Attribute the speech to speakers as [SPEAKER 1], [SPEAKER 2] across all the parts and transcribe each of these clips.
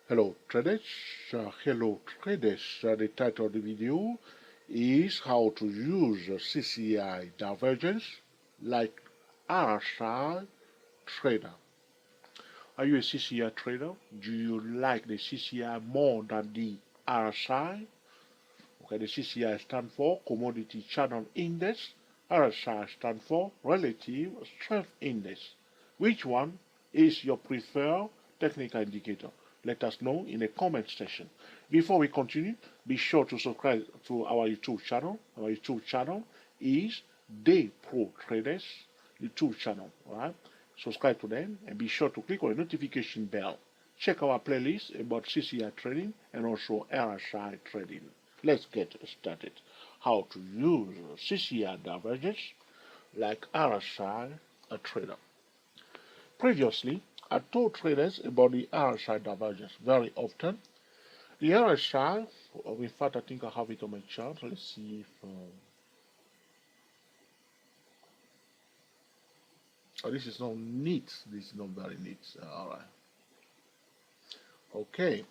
[SPEAKER 1] Hello traders, the title of the video is how to use CCI Divergence like RSI trader. Are you a CCI trader? Do you like the CCI more than the RSI? Okay, the CCI stands for Commodity Channel Index. RSI stands for Relative Strength Index. Which one is your preferred technical indicator? Let us know in the comment section. Before we continue, be sure to subscribe to our YouTube channel. Our YouTube channel is Day Pro Traders YouTube channel. Alright? Subscribe to them and be sure to click on the notification bell. Check our playlist about CCI trading and also RSI trading. Let's get started. How to use CCI Divergence like RSI trader. Previously, I told traders about the RSI Divergence very often. The RSI, in fact, I think I have it on my chart. Let's see if... oh, this is not neat. This is not very neat. Alright. Okay.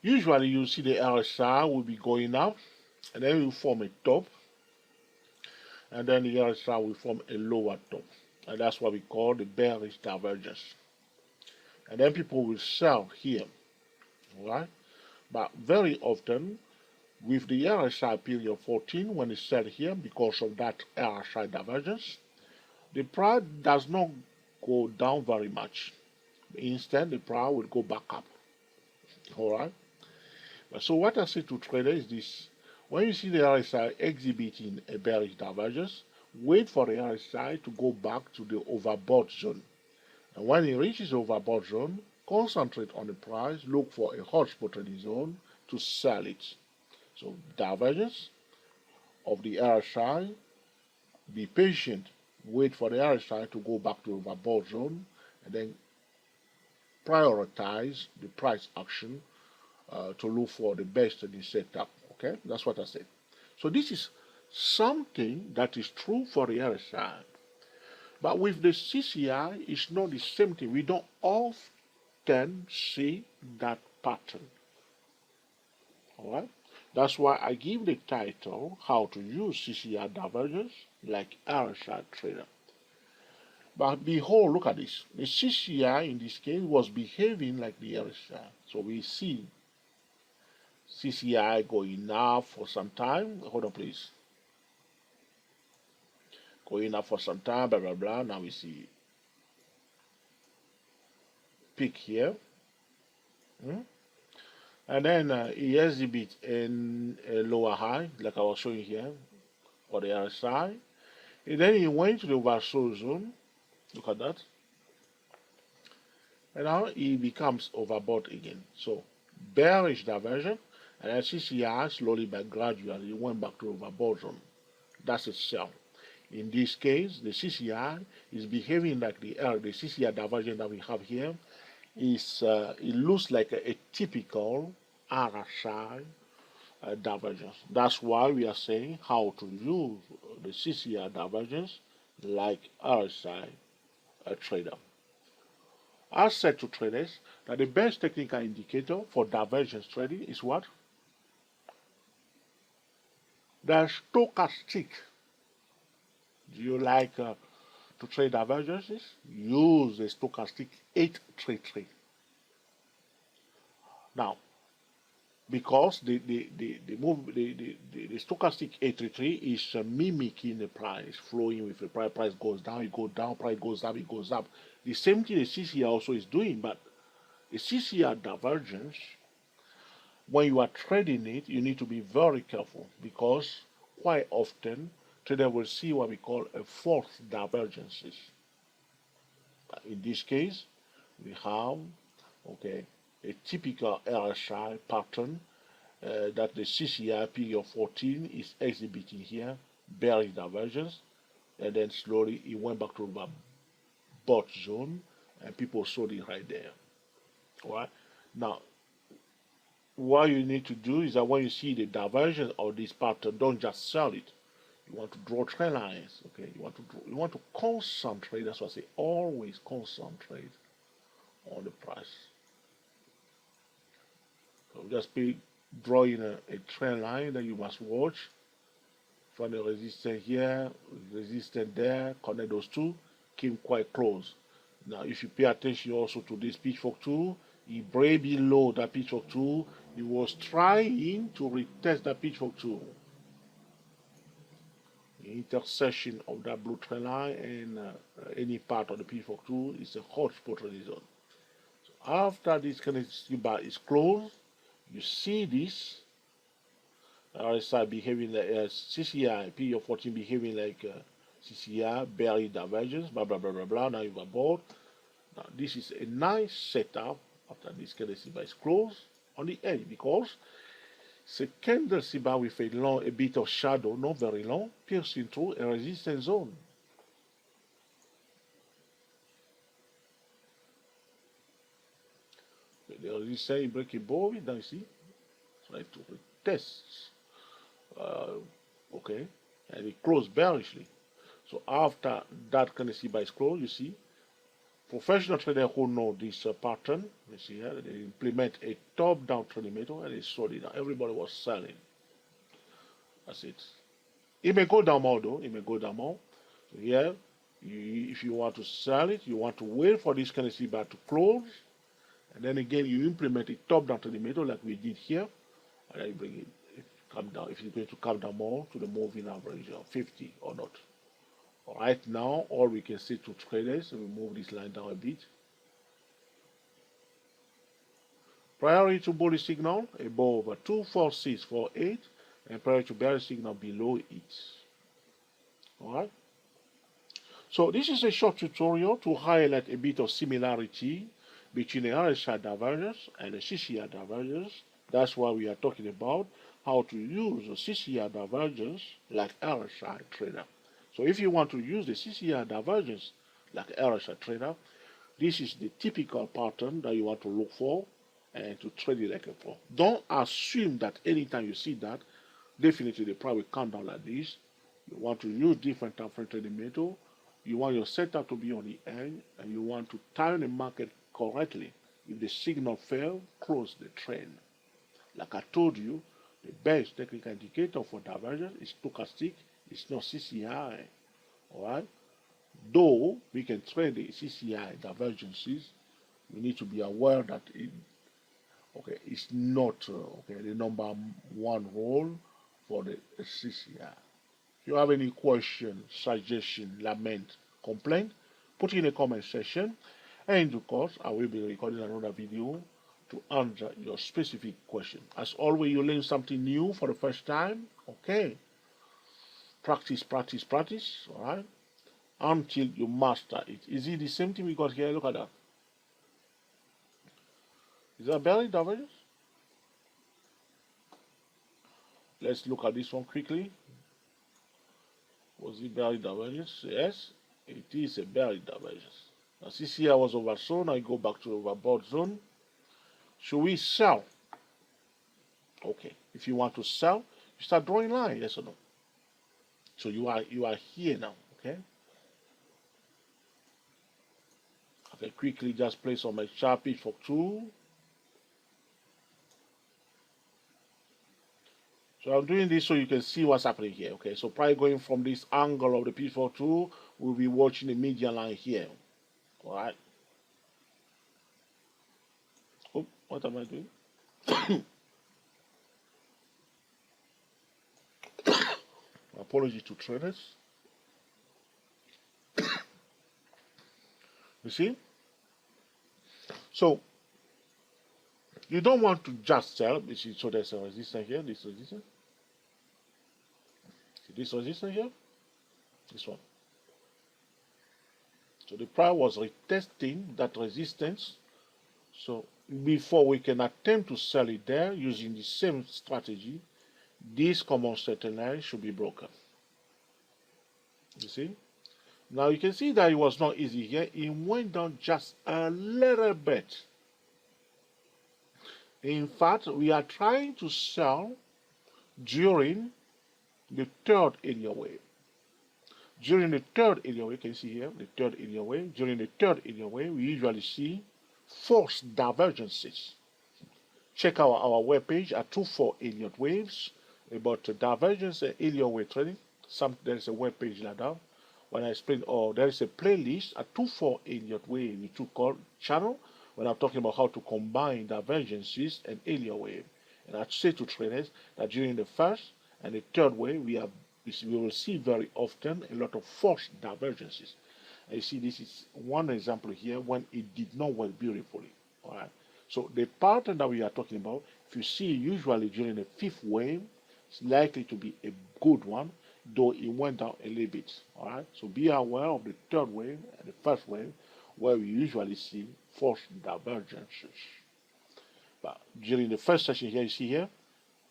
[SPEAKER 1] Usually you see the RSI will be going up and then you form a top and then the RSI will form a lower top, and that's what we call the bearish divergence. And then people will sell here, right? But very often with the RSI period 14, when it's sell here because of that RSI divergence, the price does not go down very much. Instead, the price will go back up. Alright? So what I say to traders is this: when you see the RSI exhibiting a bearish divergence, wait for the RSI to go back to the overbought zone. And when it reaches the overbought zone, concentrate on the price, look for a hotspot trading zone to sell it. So divergence of the RSI, be patient, wait for the RSI to go back to the overbought zone, and then prioritize the price action to look for the best in the setup. Okay, that's what I said. So this is something that is true for the RSI. But with the CCI, it's not the same thing. We don't often see that pattern. Alright? That's why I give the title, How to Use CCI Divergence like RSI Trader. But behold, look at this. The CCI in this case was behaving like the RSI. So we see CCI going up for some time. Hold on, please. Going up for some time, blah, blah, blah. Now we see peak here. And then it exhibits in a lower high, like I was showing here, for the RSI. And then it went to the oversold zone. Look at that. And now it becomes overbought again. So bearish diversion, and then CCI slowly but gradually went back to overbought zone. That's a sell. In this case, the CCI is behaving like the CCI divergence that we have here. It looks like a typical RSI divergence. That's why we are saying how to use the CCI divergence like RSI trader. I said to traders that the best technical indicator for divergence trading is what? The stochastic. Do you like to trade divergences? Use the stochastic 833. Now, because the stochastic 833 is mimicking the price, flowing with the price. Price goes down, it goes down, price goes up, it goes up. The same thing the CCI also is doing, but the CCI divergence, when you are trading it, you need to be very careful because quite often trader will see what we call a false divergences. In this case, we have a typical RSI pattern that the CCI period 14 is exhibiting here, bearish divergence, and then slowly it went back to the bot zone, and people sold it right there. All right. Now, what you need to do is that when you see the divergence of this pattern, don't just sell it. You want to draw trend lines. Okay. You want to concentrate. That's what I say. Always concentrate on the price. just be drawing a trend line that you must watch. Find the resistance here, resistance there, connect those two, came quite close. Now, if you pay attention also to this pitchfork tool, it break below that pitchfork tool. It was trying to retest that pitchfork tool. The intersection of that blue trend line and any part of the pitchfork tool is a hot spot zone. So after this kind of bar is closed, you see this RSI behaving like CCI, P of 14 behaving like CCI, barely divergence, blah blah blah blah blah. Now you've bought. Now this is a nice setup after this candle bar is closed on the edge because it's a candle bar with a bit of shadow, not very long, piercing through a resistance zone. The resistance break above it, now you see, try to retest. Okay, and it closed bearishly. So after that kind of bar is closed, you see, professional traders who know this pattern, you see here, they implement a top-down trading method and they sold it. Everybody was selling. That's it. It may go down more though. It may go down more. So here, if you want to sell it, you want to wait for this kind of bar to close, and then again you implement a top-down trading method like we did here, and then you bring it. Come down if it's going to come down more to the moving average of 50 or not. Right now, all we can say to traders, we move this line down a bit. Prior to bullish signal above 24648 and prior to bearish signal below it. Alright. So this is a short tutorial to highlight a bit of similarity between the RSI divergence and the CCI divergence. That's why we are talking about how to use the CCI divergence like RSI trader. So if you want to use the CCI divergence like RSI trader, this is the typical pattern that you want to look for and to trade it like a pro. Don't assume that anytime you see that, definitely the price will come down like this. You want to use different time frame trading method. You want your setup to be on the end, and you want to time the market correctly. If the signal fails, close the trend. Like I told you, the best technical indicator for divergence is stochastic, it's not CCI. Alright? Though we can trade the CCI divergences, we need to be aware that it's not the number one role for the CCI. If you have any question, suggestion, lament, complaint, put it in the comment section, and in due course I will be recording another video to answer your specific question. As always, you learn something new for the first time. Okay. Practice, practice, practice. Alright. Until you master it. Is it the same thing we got here? Look at that. Is that barely divergence? Let's look at this one quickly. Was it barely divergence? Yes, it is a barely divergence. Now CCI was oversold. Now I go back to overbought zone. Should we sell? Okay. If you want to sell, you start drawing line, yes or no? So you are here now, okay? Okay, quickly just place on my chart pitchfork tool. So I'm doing this so you can see what's happening here, okay? So probably going from this angle of the pitchfork tool, we'll be watching the median line here, all right? Oh, what am I doing? Apology to traders. You see? So you don't want to just sell. You see, so there's a resistance here, this resistance. See this resistance here? This one. So the price was retesting that resistance. So before we can attempt to sell it there using the same strategy, this common certain line should be broken. You see? Now you can see that it was not easy here. It went down just a little bit. In fact, we are trying to sell during the third area wave. During the third area wave, can you see here, the third area wave? During the third area wave, we usually see forced divergences. check our webpage at 24 Elliott Waves about divergence and Elliott wave trading. There's a webpage like that. When I explain, or there is a playlist at 24 Elliott Wave YouTube channel when I'm talking about how to combine divergences and Elliott wave. And I say to traders that during the first and the third wave, we will see very often a lot of forced divergences. And you see, this is one example here when it did not work beautifully. All right. So the pattern that we are talking about, if you see usually during the fifth wave, it's likely to be a good one, though it went down a little bit. All right. So be aware of the third wave and the first wave, where we usually see forced divergences. But during the first session here, you see here,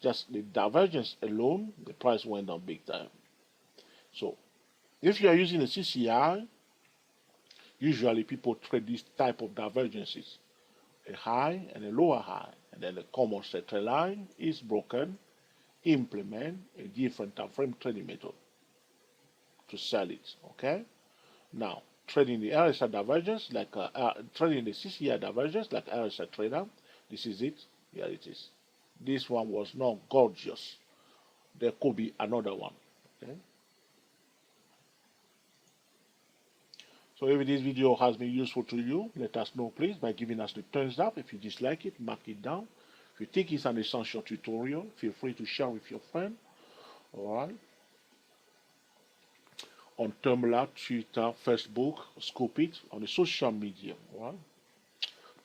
[SPEAKER 1] just the divergence alone, the price went down big time. So if you are using the CCI, usually people trade this type of divergences, a high and a lower high, and then the common center line is broken, implement a different time frame trading method to sell it. Okay. Now trading the RSI divergence, like trading the CCI divergence, like RSI trader. This is it. Here it is. This one was not gorgeous. There could be another one. Okay. So if this video has been useful to you, let us know please by giving us the thumbs up. If you dislike it, mark it down. If you think it's an essential tutorial, feel free to share with your friend. Alright. On Tumblr, Twitter, Facebook, scoop it on the social media. Alright.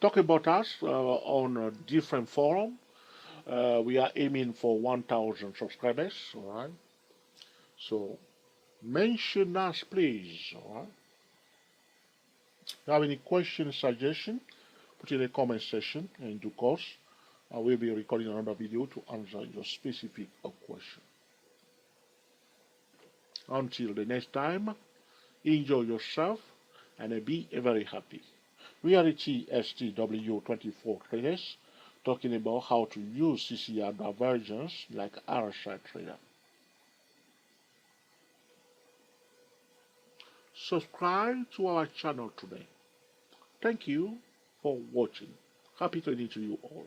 [SPEAKER 1] Talk about us on a different forum. We are aiming for 1,000 subscribers. Alright. So mention us please. Alright. If you have any questions, suggestions, put in the comment section, and in due course, I will be recording another video to answer your specific question. Until the next time, enjoy yourself and be very happy. We are the TSTW24 traders talking about how to use CCI divergence like RSI trader. Subscribe to our channel today. Thank you for watching. Happy trading to you all.